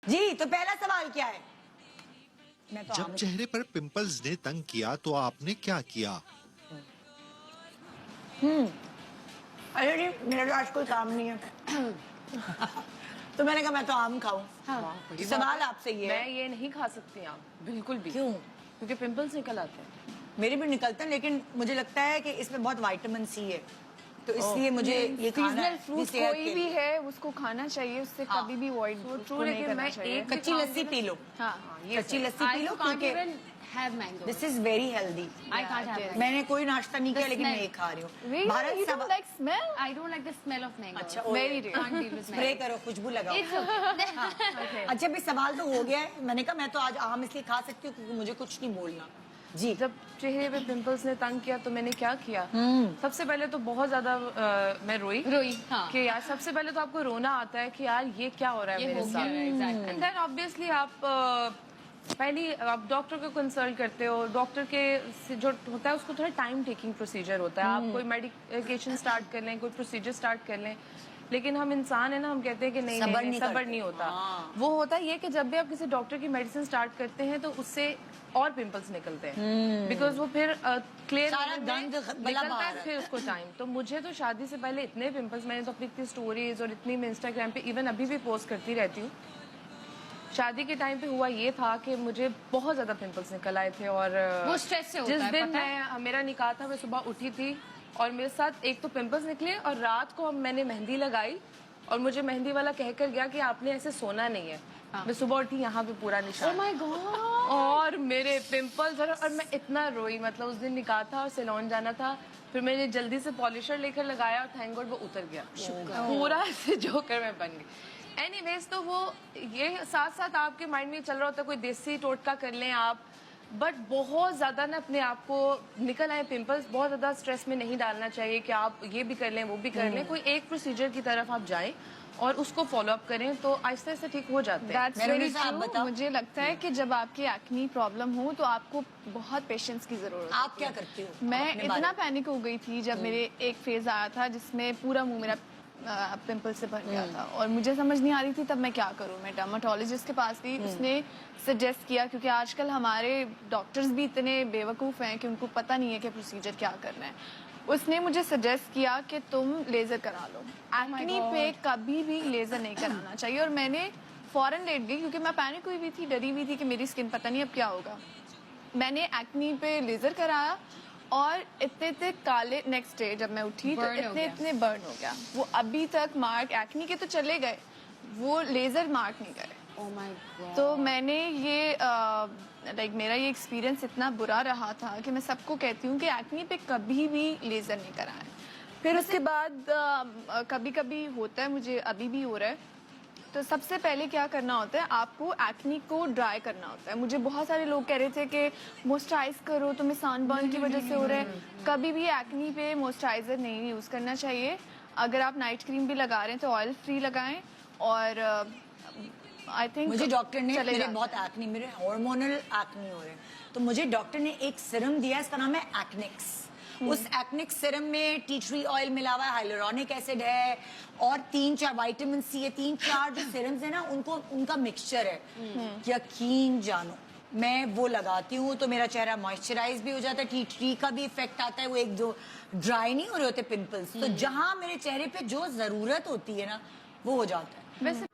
जी तो पहला सवाल क्या है? मैं तो जब चेहरे पर पिंपल्स ने तंग किया तो आपने क्या किया? अरे जी मेरा तो आज कोई काम नहीं है तो मैंने कहा मैं तो आम खाऊं। हाँ। सवाल आपसे ये मैं है, ये नहीं खा सकती आप बिल्कुल भी। क्यों? क्योंकि पिंपल्स निकल आते हैं। मेरे भी निकलते हैं लेकिन मुझे लगता है कि इसमें बहुत विटामिन सी है तो इसलिए मुझे ये खाना सीजनल है फ्रूट अपनी सेहत कोई के भी लिए। है उसको खाना चाहिए, उससे हाँ। कभी भी अवॉइड true, नहीं लेकिन करना मैं चाहिए। एक कच्ची लस्सी पी लो, हाँ कच्ची लस्सी पी लो क्योंकि have mango. This is very healthy. I can't have mango. मैंने कोई नाश्ता नहीं किया The लेकिन मैं smell. ये खा रही हूँ। Really? You don't like smell? I don't like the smell of mango. अच्छा Very rare. Can't deal with spray mango. करो, खुशबू लगाओ। It's okay. अच्छा भी सवाल तो हो गया है, मैंने कहा मैं तो आज आम इसलिए खा सकती हूँ क्योंकि मुझे कुछ नहीं बोलना। जी जब चेहरे पे पिंपल्स ने तंग किया तो मैंने क्या किया? सबसे पहले तो बहुत ज्यादा मैं रोई हाँ। कि यार सबसे पहले तो आपको रोना आता है कि यार ये क्या हो रहा है ये मेरे हो साथ। गया, exactly. एंड देन ऑब्वियसली आप पहले आप डॉक्टर को कंसल्ट करते हो। डॉक्टर के से जो होता है उसको थोड़ा टाइम टेकिंग प्रोसीजर होता है। आप कोई मेडिकेशन स्टार्ट कर लें, कोई प्रोसीजर स्टार्ट कर लें, लेकिन हम इंसान है ना, हम कहते हैं कि नहीं सब्र नहीं, नहीं सब्र करते। नहीं होता। हाँ। वो होता ये कि जब भी आप किसी डॉक्टर की मेडिसिन स्टार्ट करते हैं तो उससे और पिंपल्स निकलते हैं बिकॉज वो फिर क्लियर सारा गंद बला निकलता बाहर है फिर उसको टाइम। तो मुझे तो शादी से पहले इतने पिंपल्स, मैंने तो अपनी इतनी स्टोरीज और इतनी मैं इंस्टाग्राम पे इवन अभी भी पोस्ट करती रहती हूँ। शादी के टाइम पे हुआ ये था कि मुझे बहुत ज्यादा पिंपल्स निकल आए थे और वो स्ट्रेस से होता जिस है, दिन पता है? मेरा निकाह था मैं सुबह उठी थी और मेरे साथ एक तो पिंपल्स निकले और रात को मैंने मेहंदी लगाई और मुझे मेहंदी वाला कहकर गया कि आपने ऐसे सोना नहीं है। मैं सुबह उठी, यहाँ पे पूरा निशान Oh my God. और मेरे पिंपल्स और मैं इतना रोई। मतलब उस दिन निकाह था और सैलून जाना था, फिर मैंने जल्दी से पॉलिशर लेकर लगाया और थैंक गॉड वो उतर गया पूरा से जोकर मैं बन गई। एनीवेज तो वो ये साथ साथ आपके माइंड में चल रहा होता है कोई देसी टोटका कर लें आप, बट बहुत ज्यादा ना अपने आप को निकल आए पिंपल्स, बहुत ज्यादा स्ट्रेस में नहीं डालना चाहिए कि आप ये भी कर लें वो भी कर लें। कोई एक प्रोसीजर की तरफ आप जाएं और उसको फॉलो अप करें तो आहिस्ते आहिस्ते ठीक हो जाते हैं। That's मेरे very जैसा आप true. बताओ। मुझे लगता है कि जब आपकी एक्नी प्रॉब्लम हो तो आपको बहुत पेशेंस की जरूरत है। आप क्या करती हो? मैं अपने बारे इतना में। पैनिक हो गई थी जब मेरे एक फेज आया था जिसमें पूरा मुंह मेरा पिंपल से भर गया था और मुझे समझ नहीं आ रही थी तब मैं क्या करूं। मैं डर्माटोलॉजिस्ट के पास गई, उसने सजेस्ट किया क्योंकि आजकल हमारे डॉक्टर्स भी इतने बेवकूफ़ हैं कि उनको पता नहीं है कि प्रोसीजर क्या करना है। उसने मुझे सजेस्ट किया कि तुम लेज़र करा लो। एक्नी पे कभी भी लेज़र नहीं कराना चाहिए और मैंने फौरन लेट गई क्योंकि मैं पैनिक हुई भी थी, डरी हुई थी कि मेरी स्किन पता नहीं अब क्या होगा। मैंने एक्नी पे लेज़र कराया और इतने इतने काले, नेक्स्ट डे जब मैं उठी तो Burn हो इतने गया। इतने बर्न हो गया। वो अभी तक मार्क एक्नी के तो चले गए, वो लेज़र मार्क नहीं गए। Oh my God. तो मैंने ये लाइक मेरा ये एक्सपीरियंस इतना बुरा रहा था कि मैं सबको कहती हूँ कि एक्नी पे कभी भी लेज़र नहीं कराएं। फिर उसके बाद कभी कभी होता है, मुझे अभी भी हो रहा है। तो सबसे पहले क्या करना होता है, आपको एक्नी को ड्राई करना होता है। मुझे बहुत सारे लोग कह रहे थे कि मॉइस्चराइज करो, तुम्हें सनबर्न की वजह से हो रहा है। कभी भी एक्नी पे मॉइस्चराइजर नहीं यूज़ करना चाहिए। अगर आप नाइट क्रीम भी लगा रहे हैं तो ऑयल फ्री लगाएं और आई थिंक मुझे डॉक्टर ने मेरे बहुत एक्नी, मेरे हार्मोनल एक्नी हो रहे हैं तो मुझे डॉक्टर ने एक सिरम दिया, इसका नाम है एक्निक्स। उस एक्निक्स सिरम में टी ट्री ऑयल मिला हुआ है, हाइलुरोनिक एसिड है और 3-4 विटामिन सी है। 3-4 जो सिरम्स है ना उनका मिक्सचर है। यकीन जानो मैं वो लगाती हूँ तो मेरा चेहरा मॉइस्चराइज भी हो जाता है, टी ट्री का भी इफेक्ट आता है, वो एक जो ड्राई नहीं हो रहे होते पिंपल्स, तो जहाँ मेरे चेहरे पे जो जरूरत होती है ना वो हो जाता है। वैसे